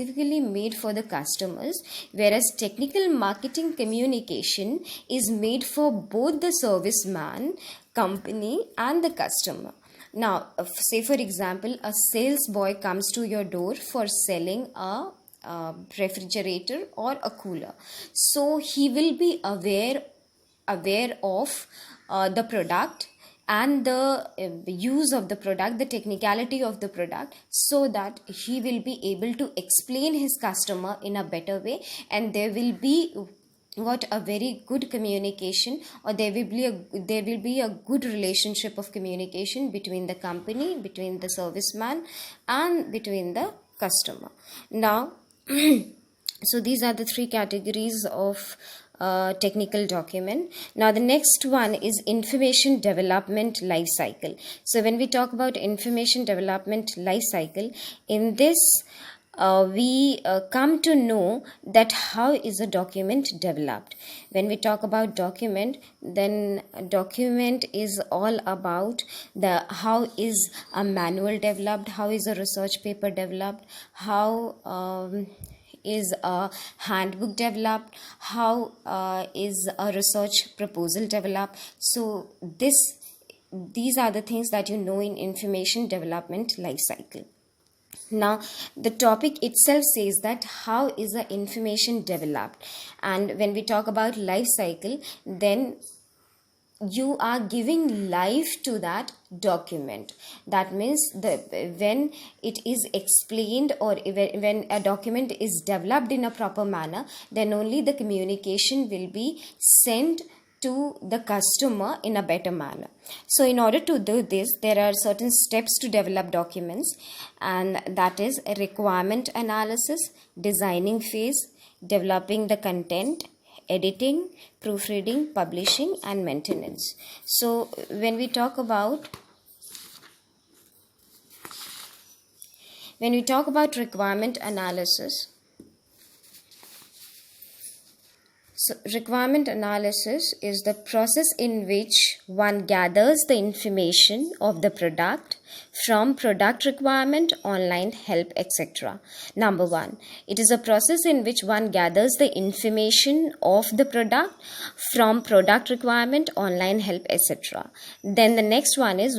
specifically made for the customers, whereas technical marketing communication is made for both the serviceman, company, and the customer. Now, say for example, a sales boy comes to your door for selling a refrigerator or a cooler, so he will be aware of the product and the use of the product, the technicality of the product, so that he will be able to explain his customer in a better way, and there will be what a very good communication, or there will be a good relationship of communication between the company, between the serviceman, and between the customer. Now so these are the three categories of technical document. Now the next one is information development life cycle. So when we talk about information development life cycle, in this we come to know that how is a document developed. When we talk about document, then document is all about the how is a manual developed, how is a research paper developed, how is a handbook developed, how is a research proposal developed. So these are the things that you know in information development life cycle. Now the topic itself says that how is the information developed, and when we talk about life cycle, then you are giving life to that document. That means when it is explained, or when a document is developed in a proper manner, then only the communication will be sent to the customer in a better manner. So in order to do this, there are certain steps to develop documents, and that is a requirement analysis, designing phase, developing the content, editing, proofreading, publishing, and maintenance. So when we talk about requirement analysis, so requirement analysis is the process in which one gathers the information of the product from product requirement, online help, etc. Number one, it is a process in which one gathers the information of the product from product requirement, online help, etc. Then the next one is,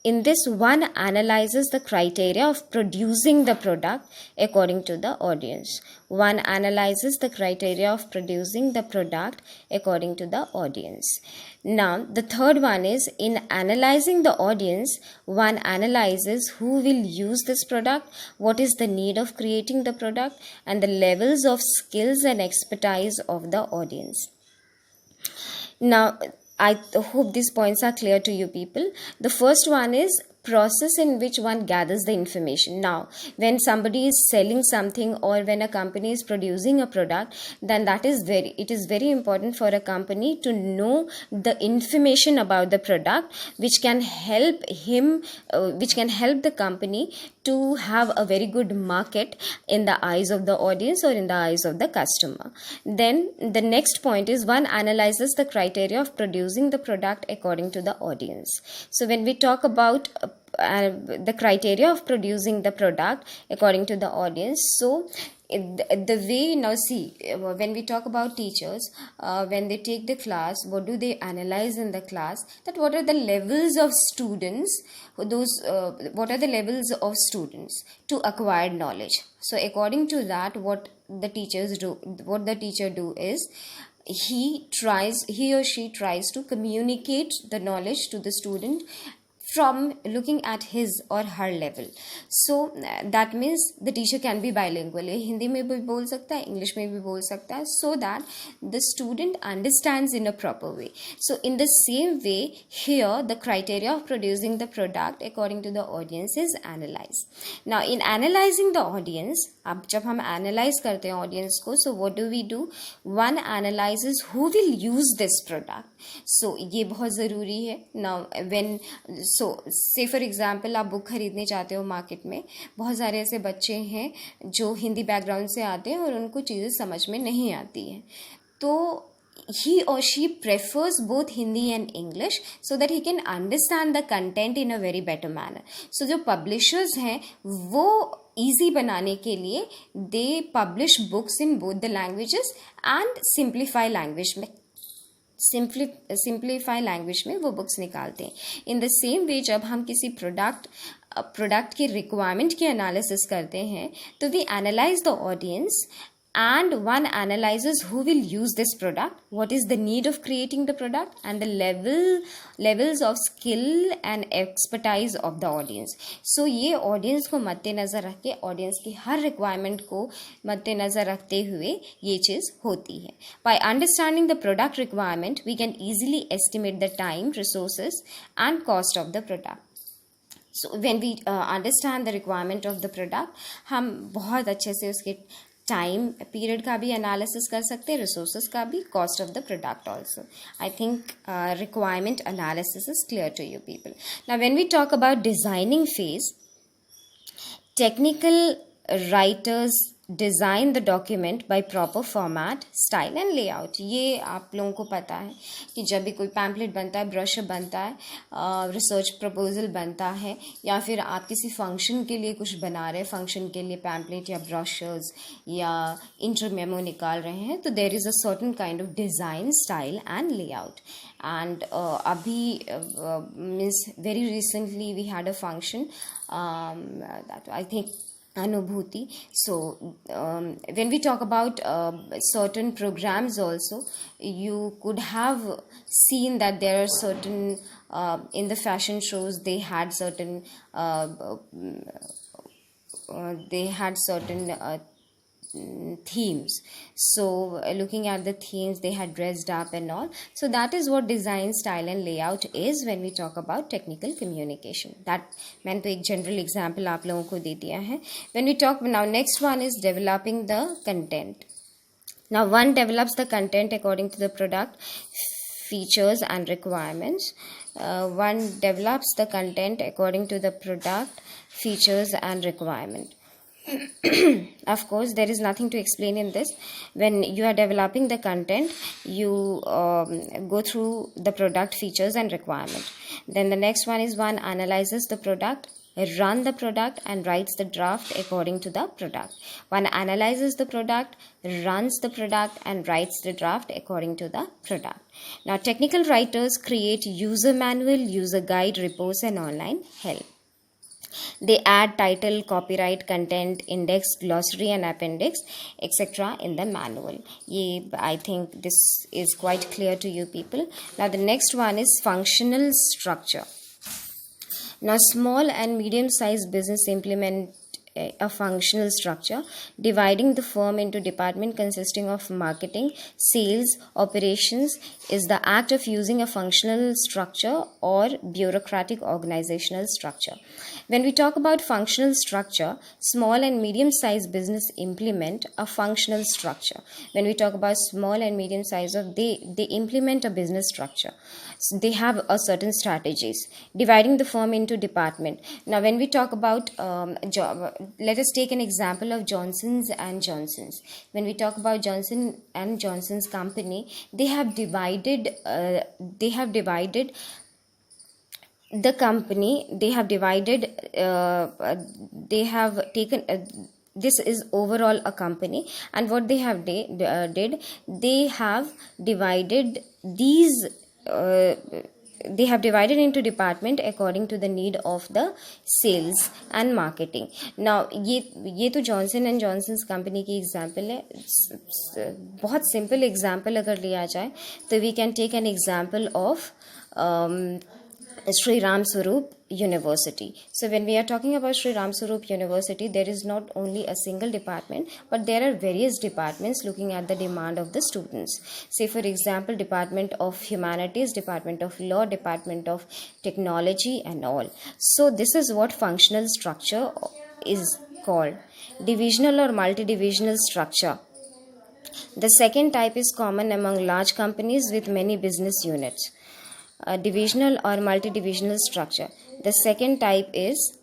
in this, one analyzes the criteria of producing the product according to the audience. One analyzes the criteria of producing the product according to the audience. Now, the third one is, in analyzing the audience, one analyzes who will use this product, what is the need of creating the product, and the levels of skills and expertise of the audience. Now, I hope these points are clear to you people. The first one is process in which one gathers the information. Now, when somebody is selling something, or when a company is producing a product, then it is very important for a company to know the information about the product, which can help the company to have a very good market in the eyes of the audience or in the eyes of the customer. Then the next point is, one analyzes the criteria of producing the product according to the audience. So when we talk about the criteria of producing the product according to the audience, so the way, now see, when we talk about teachers, when they take the class, what do they analyze in the class? That what are the levels of students, what are the levels of students to acquire knowledge. So according to that, what the teacher do is, he or she tries to communicate the knowledge to the student from looking at his or her level. So that means the teacher can be bilingual, Hindi में भी बोल सकता है, English में भी बोल सकता है, so that the student understands in a proper way. So in the same way, here the criteria of producing the product according to the audience is analyzed. Now in analyzing the audience, अब जब हम analyze करते हैं audience को, so what do? One analyzes who will use this product. So ये बहुत ज़रूरी है. Now so say for example, आप बुक खरीदने जाते हो मार्केट में, बहुत सारे ऐसे बच्चे हैं जो हिंदी बैकग्राउंड से आते हैं और उनको चीज़ें समझ में नहीं आती हैं, तो he or she prefers both Hindi and English so that he can understand the content in a very better manner. So जो publishers हैं, वो ईजी बनाने के लिए they publish books in both the languages and simplify language में simplify language में वो books निकालते हैं. इन द सेम वे जब हम किसी प्रोडक्ट की रिक्वायरमेंट की एनालिसिस करते हैं तो we analyse the audience and one analyzes who will use this product, what is the need of creating the product, and the levels of skill and expertise of the audience. So ये audience को मद्देनज़र रख के, audience की हर requirement को मद्देनज़र रखते हुए ये चीज़ होती है. By understanding the product requirement, we can easily estimate the time, resources and cost of the product. So when we understand the requirement of the product, हम बहुत अच्छे से उसके टाइम पीरियड का भी एनालिसिस कर सकते हैं, रिसोर्सेज का भी, cost of the product also. I think requirement analysis is clear to you people. Now when we talk about designing phase, technical writers design the document by proper format, style and layout. ये आप लोगों को पता है कि जब भी कोई पैम्पलेट बनता है, ब्रोशर बनता है, रिसर्च प्रपोजल बनता है, या फिर आप किसी फंक्शन के लिए कुछ बना रहे हैं, फंक्शन के लिए पैम्पलेट या ब्रोशर्स या इंटर मेमो निकाल रहे हैं, तो there is a certain kind of design, style and layout. And अभी means very recently we had a function, I think Anubhuti. So when we talk about certain programs also, you could have seen that there are certain in the fashion shows they had certain themes. So looking at the themes, they had dressed up and all. So that is what design, style and layout is when we talk about technical communication. That मैंने तो एक general example आप लोगों को दे दिया है. When we talk now, next one is developing the content. Now one develops the content according to the product features and requirements. One develops the content according to the product features and requirement. Of course, there is nothing to explain in this. When you are developing the content, you go through the product features and requirement. Then the next one is one analyzes the product, run the product and writes the draft according to the product. One analyzes the product, runs the product and writes the draft according to the product. Now technical writers create user manual, user guide, reports and online help. They add title, copyright, content, index, glossary and appendix, etc. in the manual. I think this is quite clear to you people. Now the next one is functional structure. Now small and medium sized business implement a functional structure, dividing the firm into department consisting of marketing, sales, operations is the act of using a functional structure or bureaucratic organizational structure. When we talk about functional structure, small and medium sized business implement a functional structure. When we talk about small and medium size of, they implement a business structure. So they have a certain strategies, dividing the firm into department. Now when we talk about let us take an example of Johnson's and Johnson's. When we talk about Johnson and Johnson's company, they have divided the company, they have taken this is overall a company, and what they have did, they have divided these they have divided into department according to the need of the sales and marketing. Now ये तो Johnson and Johnson's company की example है. बहुत simple example अगर लिया जाए तो we can take an example of Sri Ram Swaroop University. So when we are talking about Sri Ram Swaroop University, there is not only a single department, but there are various departments looking at the demand of the students. Say for example, Department of Humanities, Department of Law, Department of Technology and all. So this is what functional structure is called. Divisional or multi-divisional structure. The second type is common among large companies with many business units. Divisional or multi-divisional structure. The second type is